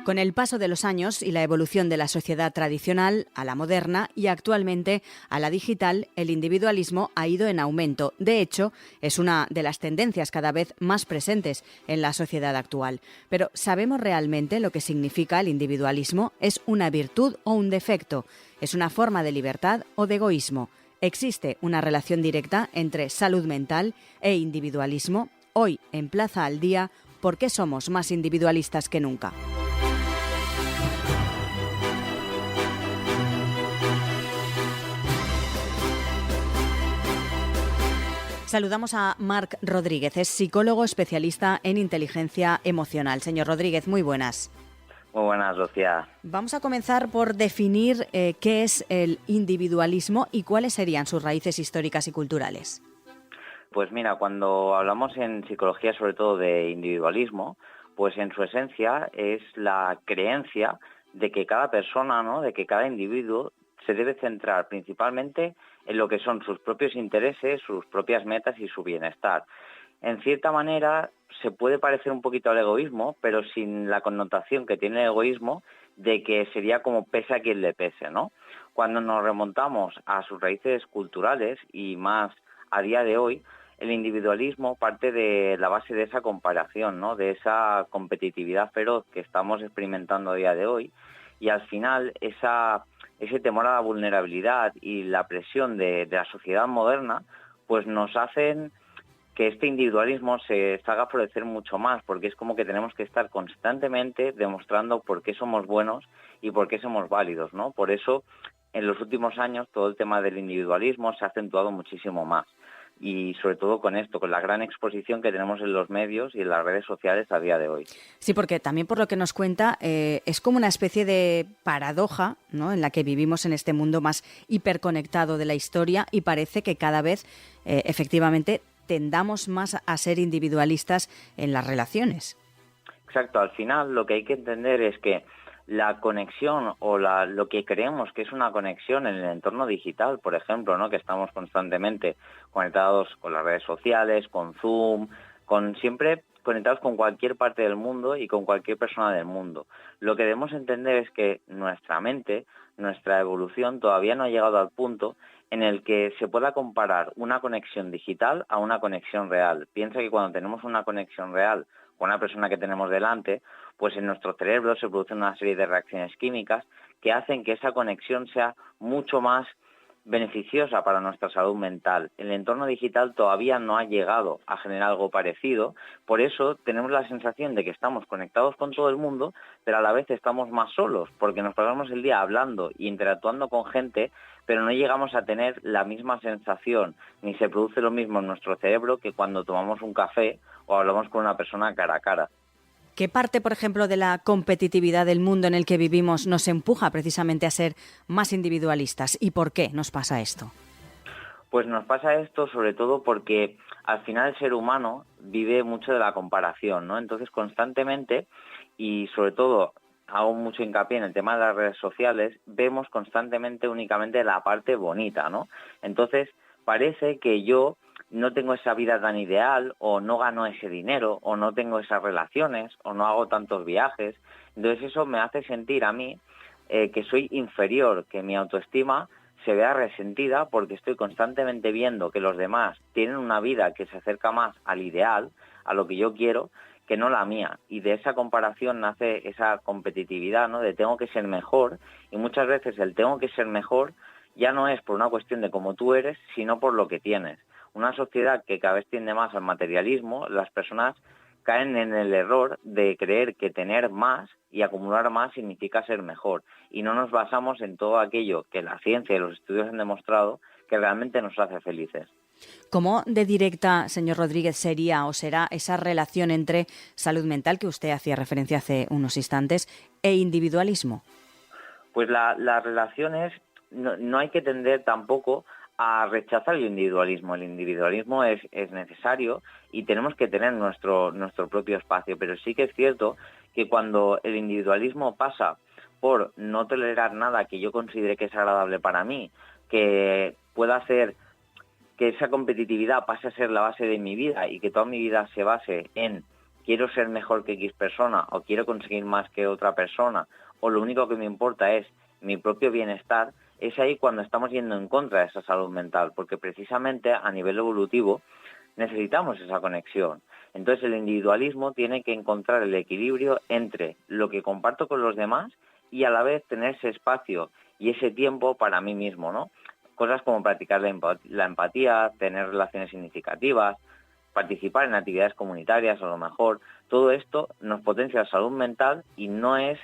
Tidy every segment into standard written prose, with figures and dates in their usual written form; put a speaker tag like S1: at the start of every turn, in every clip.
S1: Con el paso de los años y la evolución de la sociedad tradicional a la moderna y actualmente a la digital, el individualismo ha ido en aumento. De hecho, es una de las tendencias cada vez más presentes en la sociedad actual. Pero ¿sabemos realmente lo que significa el individualismo? ¿Es una virtud o un defecto? ¿Es una forma de libertad o de egoísmo? ¿Existe una relación directa entre salud mental e individualismo? Hoy, en Plaza al Día, ¿por qué somos más individualistas que nunca? Saludamos a Marc Rodríguez, es psicólogo especialista en inteligencia emocional. Señor Rodríguez, muy buenas.
S2: Muy buenas, Lucía.
S1: Vamos a comenzar por definir qué es el individualismo y cuáles serían sus raíces históricas y culturales.
S2: Pues mira, cuando hablamos en psicología sobre todo de individualismo, pues en su esencia es la creencia de que cada persona, ¿no?, de que cada individuo se debe centrar principalmente en lo que son sus propios intereses, sus propias metas y su bienestar. En cierta manera se puede parecer un poquito al egoísmo, pero sin la connotación que tiene el egoísmo de que sería como pese a quien le pese, ¿no? Cuando nos remontamos a sus raíces culturales y más a día de hoy, el individualismo parte de la base de esa comparación, ¿no?, de esa competitividad feroz que estamos experimentando a día de hoy, y al final ese temor a la vulnerabilidad y la presión de la sociedad moderna pues nos hacen que este individualismo se haga florecer mucho más, porque es como que tenemos que estar constantemente demostrando por qué somos buenos y por qué somos válidos, ¿no? Por eso, en los últimos años, todo el tema del individualismo se ha acentuado muchísimo más. Y sobre todo con esto, con la gran exposición que tenemos en los medios y en las redes sociales a día de hoy.
S1: Sí, porque también por lo que nos cuenta, es como una especie de paradoja, ¿no?, en la que vivimos en este mundo más hiperconectado de la historia y parece que cada vez, efectivamente, tendamos más a ser individualistas en las relaciones.
S2: Exacto, al final lo que hay que entender es que la conexión o lo que creemos que es una conexión en el entorno digital, por ejemplo, ¿no?, que estamos constantemente conectados con las redes sociales, con Zoom, siempre conectados con cualquier parte del mundo y con cualquier persona del mundo. Lo que debemos entender es que nuestra mente, nuestra evolución todavía no ha llegado al punto en el que se pueda comparar una conexión digital a una conexión real. Piensa que cuando tenemos una conexión real con una persona que tenemos delante, pues en nuestro cerebro se producen una serie de reacciones químicas que hacen que esa conexión sea mucho más beneficiosa para nuestra salud mental. El entorno digital todavía no ha llegado a generar algo parecido, por eso tenemos la sensación de que estamos conectados con todo el mundo, pero a la vez estamos más solos, porque nos pasamos el día hablando e interactuando con gente, pero no llegamos a tener la misma sensación, ni se produce lo mismo en nuestro cerebro que cuando tomamos un café o hablamos con una persona cara a cara.
S1: ¿Qué parte, por ejemplo, de la competitividad del mundo en el que vivimos nos empuja precisamente a ser más individualistas? ¿Y por qué nos pasa esto?
S2: Pues nos pasa esto sobre todo porque al final el ser humano vive mucho de la comparación, ¿no? Entonces constantemente, y sobre todo hago mucho hincapié en el tema de las redes sociales, vemos constantemente únicamente la parte bonita, ¿no? Entonces parece que yo no tengo esa vida tan ideal, o no gano ese dinero, o no tengo esas relaciones, o no hago tantos viajes. Entonces eso me hace sentir a mí que soy inferior, que mi autoestima se vea resentida porque estoy constantemente viendo que los demás tienen una vida que se acerca más al ideal, a lo que yo quiero, que no la mía. Y de esa comparación nace esa competitividad, ¿no?, de tengo que ser mejor, y muchas veces el tengo que ser mejor ya no es por una cuestión de cómo tú eres, sino por lo que tienes. Una sociedad que cada vez tiende más al materialismo, las personas caen en el error de creer que tener más y acumular más significa ser mejor, y no nos basamos en todo aquello que la ciencia y los estudios han demostrado que realmente nos hace felices.
S1: ¿Cómo de directa, señor Rodríguez, sería o será esa relación entre salud mental, que usted hacía referencia hace unos instantes, e individualismo?
S2: Pues las relaciones no hay que tender tampoco a rechazar el individualismo. El individualismo es necesario y tenemos que tener nuestro propio espacio, pero sí que es cierto que cuando el individualismo pasa por no tolerar nada que yo considere que es agradable para mí, que pueda hacer que esa competitividad pase a ser la base de mi vida y que toda mi vida se base en quiero ser mejor que X persona o quiero conseguir más que otra persona o lo único que me importa es mi propio bienestar, es ahí cuando estamos yendo en contra de esa salud mental, porque precisamente a nivel evolutivo necesitamos esa conexión. Entonces el individualismo tiene que encontrar el equilibrio entre lo que comparto con los demás y a la vez tener ese espacio y ese tiempo para mí mismo, ¿no? Cosas como practicar la empatía, tener relaciones significativas, participar en actividades comunitarias a lo mejor. Todo esto nos potencia la salud mental y no es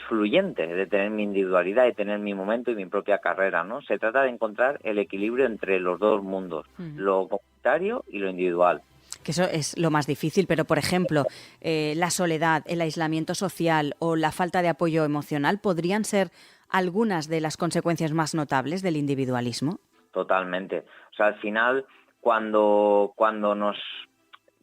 S2: fluyente de tener mi individualidad y tener mi momento y mi propia carrera, ¿no? Se trata de encontrar el equilibrio entre los dos mundos, lo comunitario y lo individual.
S1: Que eso es lo más difícil, pero por ejemplo, la soledad, el aislamiento social o la falta de apoyo emocional podrían ser algunas de las consecuencias más notables del individualismo.
S2: Totalmente. O sea, al final, cuando nos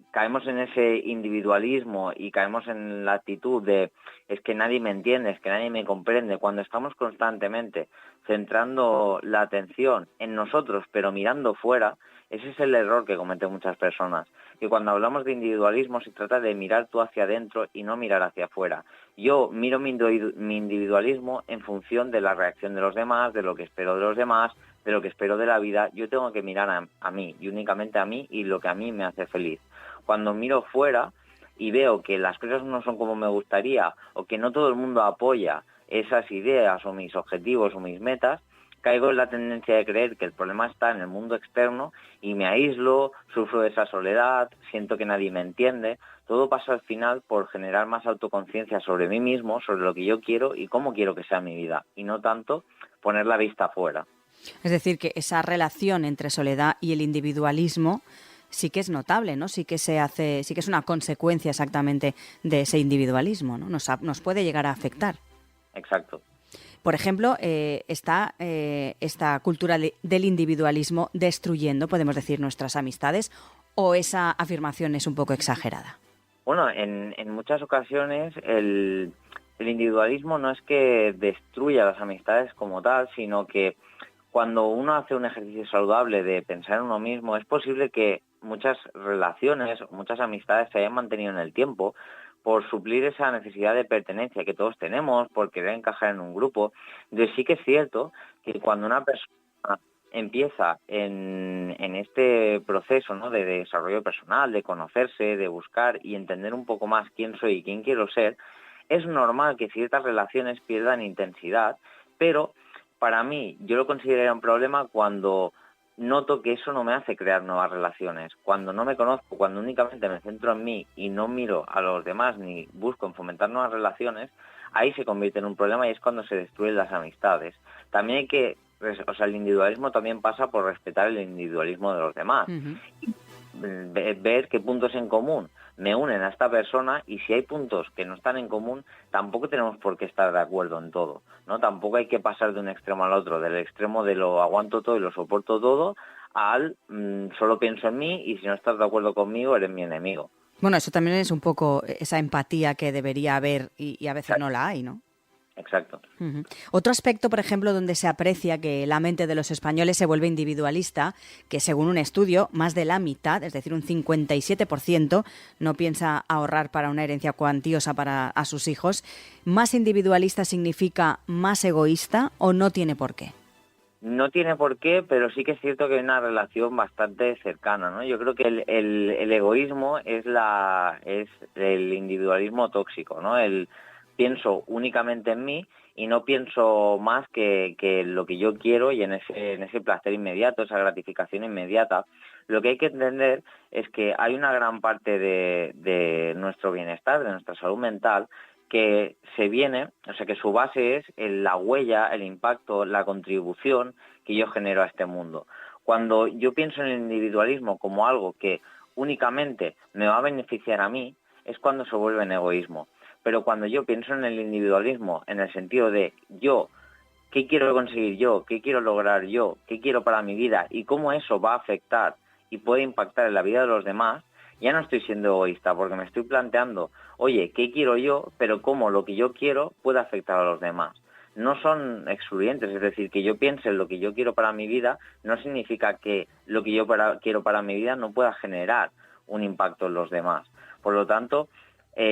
S2: caemos en ese individualismo y caemos en la actitud de es que nadie me entiende, es que nadie me comprende, cuando estamos constantemente centrando la atención en nosotros pero mirando fuera, ese es el error que cometen muchas personas. Y cuando hablamos de individualismo se trata de mirar tú hacia adentro y no mirar hacia afuera. Yo miro mi individualismo en función de la reacción de los demás, de lo que espero de los demás, de lo que espero de la vida. Yo tengo que mirar a mí y únicamente a mí y lo que a mí me hace feliz. Cuando miro fuera y veo que las cosas no son como me gustaría o que no todo el mundo apoya esas ideas o mis objetivos o mis metas, caigo en la tendencia de creer que el problema está en el mundo externo y me aíslo, sufro de esa soledad, siento que nadie me entiende. Todo pasa al final por generar más autoconciencia sobre mí mismo, sobre lo que yo quiero y cómo quiero que sea mi vida, y no tanto poner la vista afuera.
S1: Es decir, que esa relación entre soledad y el individualismo sí que es notable, ¿no? Sí que es una consecuencia exactamente de ese individualismo, ¿no? Nos puede llegar a afectar.
S2: Exacto.
S1: Por ejemplo, está esta cultura del individualismo destruyendo, podemos decir, nuestras amistades, o esa afirmación es un poco exagerada.
S2: Bueno, en muchas ocasiones el individualismo no es que destruya las amistades como tal, sino que cuando uno hace un ejercicio saludable de pensar en uno mismo, es posible que muchas relaciones, muchas amistades se hayan mantenido en el tiempo por suplir esa necesidad de pertenencia que todos tenemos, por querer encajar en un grupo. Entonces sí que es cierto que cuando una persona empieza en este proceso, ¿no?, de desarrollo personal, de conocerse, de buscar y entender un poco más quién soy y quién quiero ser, es normal que ciertas relaciones pierdan intensidad, pero para mí yo lo considero un problema cuando noto que eso no me hace crear nuevas relaciones. Cuando no me conozco, cuando únicamente me centro en mí y no miro a los demás ni busco en fomentar nuevas relaciones, ahí se convierte en un problema y es cuando se destruyen las amistades. También hay que, el individualismo también pasa por respetar el individualismo de los demás. Ver qué puntos en común me unen a esta persona y si hay puntos que no están en común, tampoco tenemos por qué estar de acuerdo en todo, ¿no? Tampoco hay que pasar de un extremo al otro, del extremo de lo aguanto todo y lo soporto todo, al solo pienso en mí y si no estás de acuerdo conmigo eres mi enemigo.
S1: Bueno, eso también es un poco esa empatía que debería haber y a veces no la hay, ¿no?
S2: Exacto.
S1: Otro aspecto, por ejemplo, donde se aprecia que la mente de los españoles se vuelve individualista, que según un estudio, más de la mitad, es decir, un 57%, no piensa ahorrar para una herencia cuantiosa a sus hijos. ¿Más individualista significa más egoísta o no tiene por qué?
S2: No tiene por qué, pero sí que es cierto que hay una relación bastante cercana, ¿no? Yo creo que el egoísmo es el individualismo tóxico, ¿no? Pienso únicamente en mí y no pienso más que lo que yo quiero y en ese placer inmediato, esa gratificación inmediata. Lo que hay que entender es que hay una gran parte de nuestro bienestar, de nuestra salud mental, que que su base es la huella, el impacto, la contribución que yo genero a este mundo. Cuando yo pienso en el individualismo como algo que únicamente me va a beneficiar a mí, es cuando se vuelve en egoísmo. Pero cuando yo pienso en el individualismo, en el sentido de yo, ¿qué quiero conseguir yo? ¿Qué quiero lograr yo? ¿Qué quiero para mi vida? Y cómo eso va a afectar y puede impactar en la vida de los demás, ya no estoy siendo egoísta porque me estoy planteando, oye, ¿qué quiero yo? Pero cómo lo que yo quiero puede afectar a los demás. No son excluyentes, es decir, que yo piense en lo que yo quiero para mi vida no significa que lo que yo quiero para mi vida no pueda generar un impacto en los demás. Por lo tanto,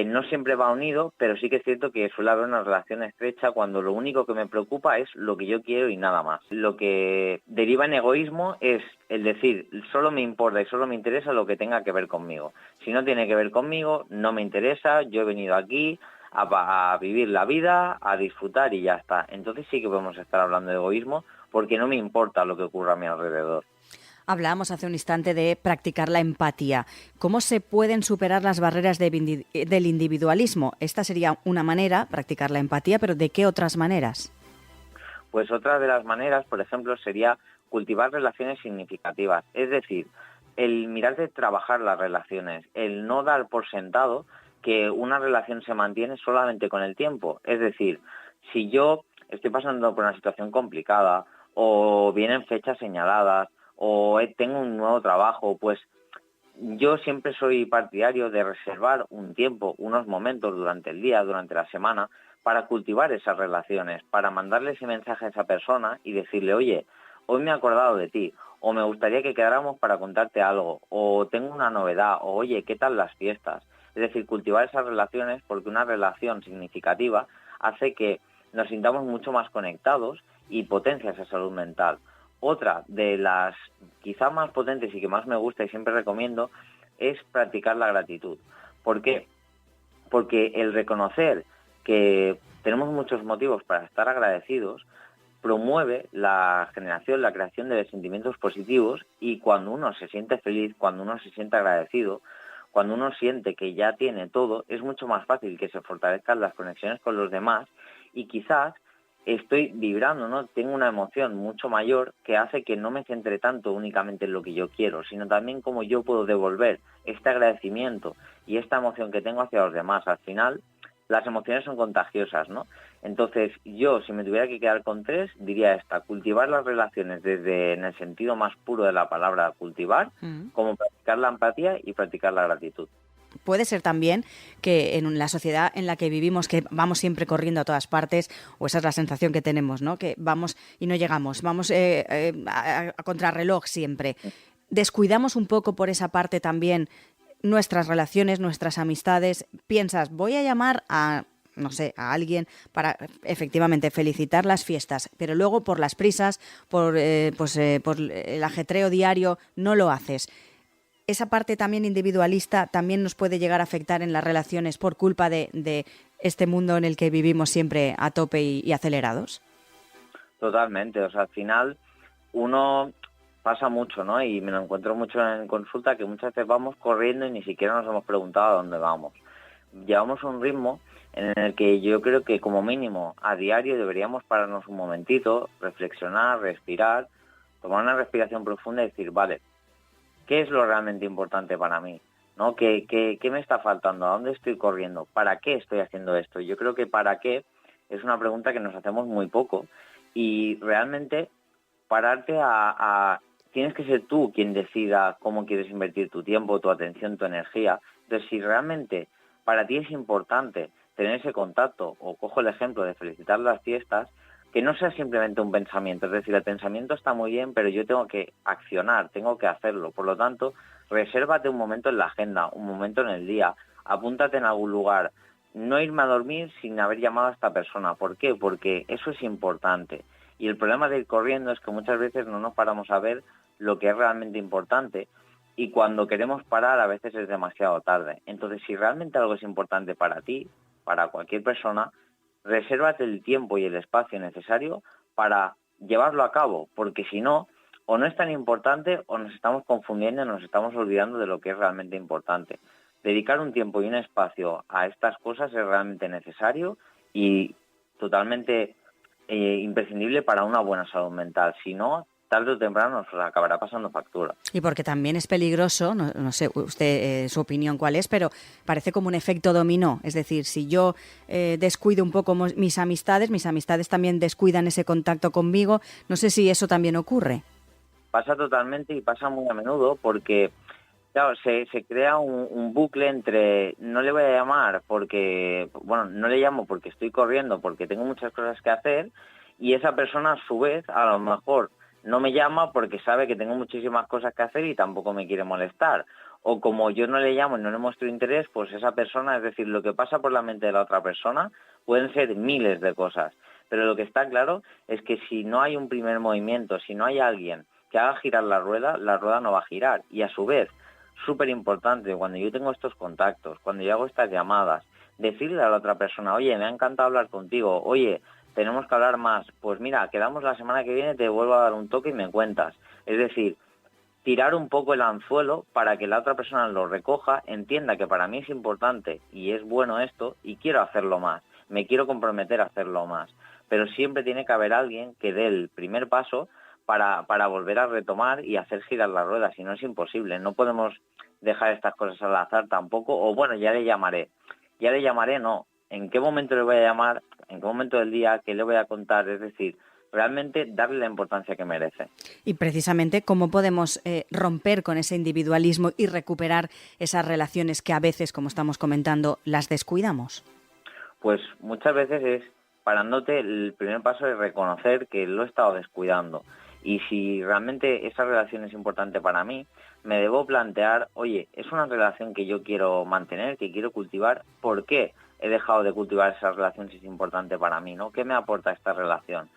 S2: no siempre va unido, pero sí que es cierto que suele haber una relación estrecha cuando lo único que me preocupa es lo que yo quiero y nada más. Lo que deriva en egoísmo es el decir, solo me importa y solo me interesa lo que tenga que ver conmigo. Si no tiene que ver conmigo, no me interesa, yo he venido aquí a vivir la vida, a disfrutar y ya está. Entonces sí que podemos estar hablando de egoísmo porque no me importa lo que ocurra a mi alrededor.
S1: Hablábamos hace un instante de practicar la empatía. ¿Cómo se pueden superar las barreras del individualismo? Esta sería una manera, practicar la empatía, pero ¿de qué otras maneras?
S2: Pues otra de las maneras, por ejemplo, sería cultivar relaciones significativas. Es decir, el mirar de trabajar las relaciones, el no dar por sentado que una relación se mantiene solamente con el tiempo. Es decir, si yo estoy pasando por una situación complicada o vienen fechas señaladas o tengo un nuevo trabajo, pues yo siempre soy partidario de reservar un tiempo, unos momentos durante el día, durante la semana, para cultivar esas relaciones, para mandarle ese mensaje a esa persona y decirle, oye, hoy me he acordado de ti, o me gustaría que quedáramos para contarte algo, o tengo una novedad, o oye, ¿qué tal las fiestas? Es decir, cultivar esas relaciones porque una relación significativa hace que nos sintamos mucho más conectados y potencia esa salud mental. Otra de las quizá más potentes y que más me gusta y siempre recomiendo es practicar la gratitud. ¿Por qué? Porque el reconocer que tenemos muchos motivos para estar agradecidos promueve la generación, la creación de sentimientos positivos y cuando uno se siente feliz, cuando uno se siente agradecido, cuando uno siente que ya tiene todo, es mucho más fácil que se fortalezcan las conexiones con los demás y quizás estoy vibrando, ¿no? Tengo una emoción mucho mayor que hace que no me centre tanto únicamente en lo que yo quiero, sino también cómo yo puedo devolver este agradecimiento y esta emoción que tengo hacia los demás. Al final, las emociones son contagiosas, ¿no? Entonces, yo, si me tuviera que quedar con tres, diría esta: cultivar las relaciones desde en el sentido más puro de la palabra cultivar, como practicar la empatía y practicar la gratitud.
S1: Puede ser también que en la sociedad en la que vivimos, que vamos siempre corriendo a todas partes, o esa es la sensación que tenemos, ¿no? Que vamos y no llegamos, vamos a contrarreloj siempre. Descuidamos un poco por esa parte también nuestras relaciones, nuestras amistades. Piensas, voy a llamar a, no sé, a alguien para efectivamente felicitar las fiestas, pero luego por las prisas, por el ajetreo diario, no lo haces. Esa parte también individualista también nos puede llegar a afectar en las relaciones por culpa de este mundo en el que vivimos siempre a tope y acelerados.
S2: Totalmente, o sea, al final uno pasa mucho, ¿no? Y me lo encuentro mucho en consulta, que muchas veces vamos corriendo y ni siquiera nos hemos preguntado a dónde vamos. Llevamos un ritmo en el que yo creo que como mínimo a diario deberíamos pararnos un momentito, reflexionar, respirar, tomar una respiración profunda y decir, vale, ¿qué es lo realmente importante para mí? ¿No? ¿Qué me está faltando? ¿A dónde estoy corriendo? ¿Para qué estoy haciendo esto? Yo creo que para qué es una pregunta que nos hacemos muy poco y realmente pararte tienes que ser tú quien decida cómo quieres invertir tu tiempo, tu atención, tu energía. Entonces, si realmente para ti es importante tener ese contacto, o cojo el ejemplo de felicitar las fiestas, que no sea simplemente un pensamiento. Es decir, el pensamiento está muy bien, pero yo tengo que accionar, tengo que hacerlo. Por lo tanto, resérvate un momento en la agenda, un momento en el día, apúntate en algún lugar. No irme a dormir sin haber llamado a esta persona. ¿Por qué? Porque eso es importante. Y el problema de ir corriendo es que muchas veces no nos paramos a ver lo que es realmente importante y cuando queremos parar a veces es demasiado tarde. Entonces, si realmente algo es importante para ti, para cualquier persona, resérvate el tiempo y el espacio necesario para llevarlo a cabo, porque si no, o no es tan importante o nos estamos confundiendo y nos estamos olvidando de lo que es realmente importante. Dedicar un tiempo y un espacio a estas cosas es realmente necesario y totalmente imprescindible para una buena salud mental. Si no, tarde o temprano nos acabará pasando factura.
S1: Y porque también es peligroso, no sé usted su opinión cuál es, pero parece como un efecto dominó. Es decir, si yo descuido un poco mis amistades también descuidan ese contacto conmigo. No sé si eso también ocurre.
S2: Pasa totalmente y pasa muy a menudo porque, claro, se crea un bucle entre no le voy a llamar porque, bueno, no le llamo porque estoy corriendo, porque tengo muchas cosas que hacer, y esa persona a su vez a lo mejor no me llama porque sabe que tengo muchísimas cosas que hacer y tampoco me quiere molestar. O como yo no le llamo y no le muestro interés, pues esa persona, es decir, lo que pasa por la mente de la otra persona pueden ser miles de cosas. Pero lo que está claro es que si no hay un primer movimiento, si no hay alguien que haga girar la rueda no va a girar. Y a su vez, súper importante, cuando yo tengo estos contactos, cuando yo hago estas llamadas, decirle a la otra persona, oye, me ha encantado hablar contigo, oye, tenemos que hablar más, pues mira, quedamos la semana que viene, te vuelvo a dar un toque y me cuentas. Es decir, tirar un poco el anzuelo para que la otra persona lo recoja, entienda que para mí es importante y es bueno esto y quiero hacerlo más, me quiero comprometer a hacerlo más. Pero siempre tiene que haber alguien que dé el primer paso para volver a retomar y hacer girar la rueda, si no es imposible. No podemos dejar estas cosas al azar tampoco, o bueno, ya le llamaré, no. ¿En qué momento le voy a llamar? ¿En qué momento del día? ¿Qué le voy a contar? Es decir, realmente darle la importancia que merece.
S1: Y precisamente, ¿cómo podemos romper con ese individualismo y recuperar esas relaciones que a veces, como estamos comentando, las descuidamos?
S2: Pues muchas veces es parándote, el primer paso es reconocer que lo he estado descuidando. Y si realmente esa relación es importante para mí, me debo plantear, oye, es una relación que yo quiero mantener, que quiero cultivar, ¿por qué he dejado de cultivar esa relación si es importante para mí, ¿no? ¿Qué me aporta esta relación?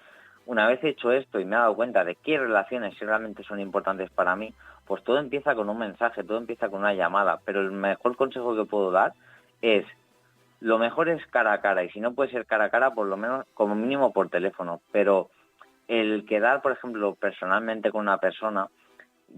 S2: Una vez hecho esto y me he dado cuenta de qué relaciones realmente son importantes para mí, pues todo empieza con un mensaje, todo empieza con una llamada, pero el mejor consejo que puedo dar es, lo mejor es cara a cara, y si no puede ser cara a cara, por lo menos como mínimo por teléfono, pero el quedar, por ejemplo, personalmente con una persona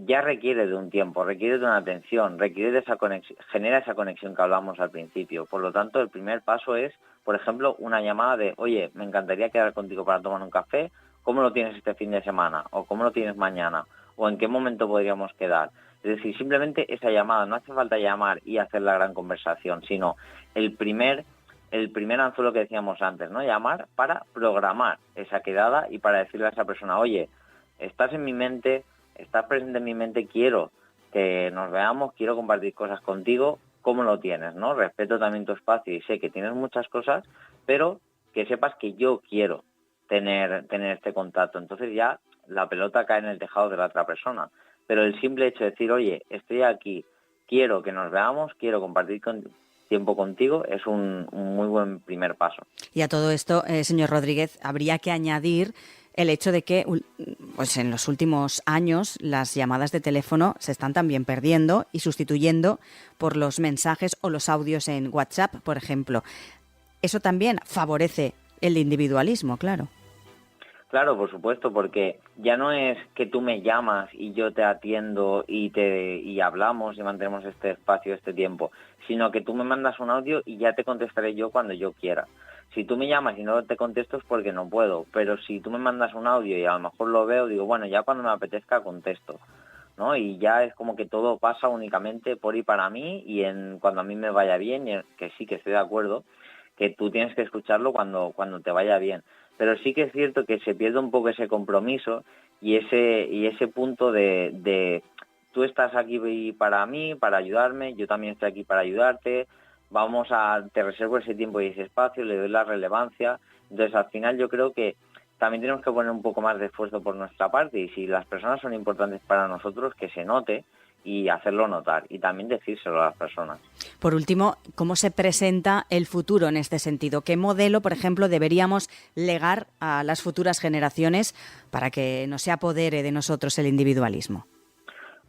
S2: ya requiere de un tiempo, requiere de una atención, requiere de esa conexión, genera esa conexión que hablamos al principio. Por lo tanto, el primer paso es, por ejemplo, una llamada de, oye, me encantaría quedar contigo para tomar un café, ¿cómo lo tienes este fin de semana? ¿O cómo lo tienes mañana? ¿O en qué momento podríamos quedar? Es decir, simplemente esa llamada, no hace falta llamar y hacer la gran conversación, sino el primer anzuelo que decíamos antes, ¿no? Llamar para programar esa quedada y para decirle a esa persona, oye, estás en mi mente, estás presente en mi mente, quiero que nos veamos, quiero compartir cosas contigo, ¿cómo lo tienes, no? Respeto también tu espacio y sé que tienes muchas cosas, pero que sepas que yo quiero tener este contacto. Entonces ya la pelota cae en el tejado de la otra persona. Pero el simple hecho de decir, oye, estoy aquí, quiero que nos veamos, quiero compartir tiempo contigo, es un muy buen primer paso.
S1: Y a todo esto, señor Rodríguez, habría que añadir el hecho de que pues en los últimos años las llamadas de teléfono se están también perdiendo y sustituyendo por los mensajes o los audios en WhatsApp, por ejemplo. Eso también favorece el individualismo, claro.
S2: Claro, por supuesto, porque ya no es que tú me llamas y yo te atiendo y hablamos y mantenemos este espacio, este tiempo, sino que tú me mandas un audio y ya te contestaré yo cuando yo quiera. Si tú me llamas y no te contesto es porque no puedo, pero si tú me mandas un audio y a lo mejor lo veo, digo, bueno, ya cuando me apetezca contesto, ¿no? Y ya es como que todo pasa únicamente por y para mí y cuando a mí me vaya bien, y que sí que estoy de acuerdo, que tú tienes que escucharlo cuando te vaya bien. Pero sí que es cierto que se pierde un poco ese compromiso y ese punto de tú estás aquí para mí, para ayudarme, yo también estoy aquí para ayudarte, te reservo ese tiempo y ese espacio, le doy la relevancia. Entonces, al final yo creo que también tenemos que poner un poco más de esfuerzo por nuestra parte y si las personas son importantes para nosotros, que se note y hacerlo notar y también decírselo a las personas.
S1: Por último, ¿cómo se presenta el futuro en este sentido? ¿Qué modelo, por ejemplo, deberíamos legar a las futuras generaciones para que no se apodere de nosotros el individualismo?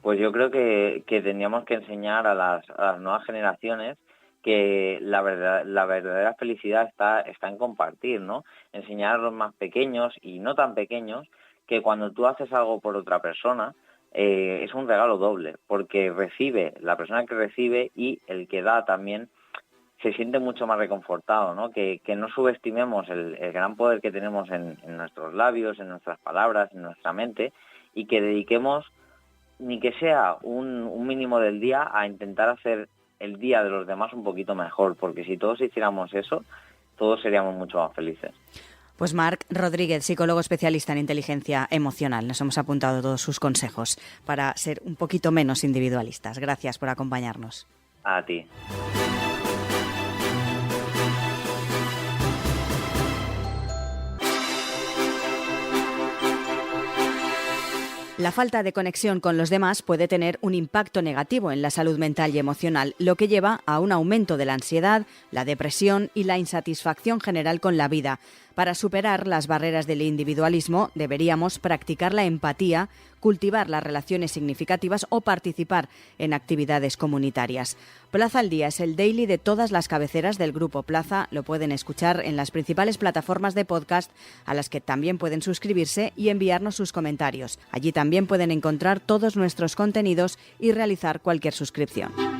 S2: Pues yo creo que tendríamos que enseñar a las nuevas generaciones que la verdadera felicidad está en compartir, ¿no? Enseñar a los más pequeños y no tan pequeños que cuando tú haces algo por otra persona, es un regalo doble, porque recibe, la persona que recibe y el que da también se siente mucho más reconfortado, ¿no? Que no subestimemos el gran poder que tenemos en nuestros labios, en nuestras palabras, en nuestra mente, y que dediquemos, ni que sea un mínimo del día, a intentar hacer el día de los demás un poquito mejor, porque si todos hiciéramos eso, todos seríamos mucho más felices.
S1: Pues Marc Rodríguez, psicólogo especialista en inteligencia emocional. Nos hemos apuntado todos sus consejos para ser un poquito menos individualistas. Gracias por acompañarnos.
S2: A ti.
S1: La falta de conexión con los demás puede tener un impacto negativo en la salud mental y emocional, lo que lleva a un aumento de la ansiedad, la depresión y la insatisfacción general con la vida. Para superar las barreras del individualismo, deberíamos practicar la empatía, cultivar las relaciones significativas o participar en actividades comunitarias. Plaza al Día es el daily de todas las cabeceras del Grupo Plaza. Lo pueden escuchar en las principales plataformas de podcast, a las que también pueden suscribirse y enviarnos sus comentarios. Allí también pueden encontrar todos nuestros contenidos y realizar cualquier suscripción.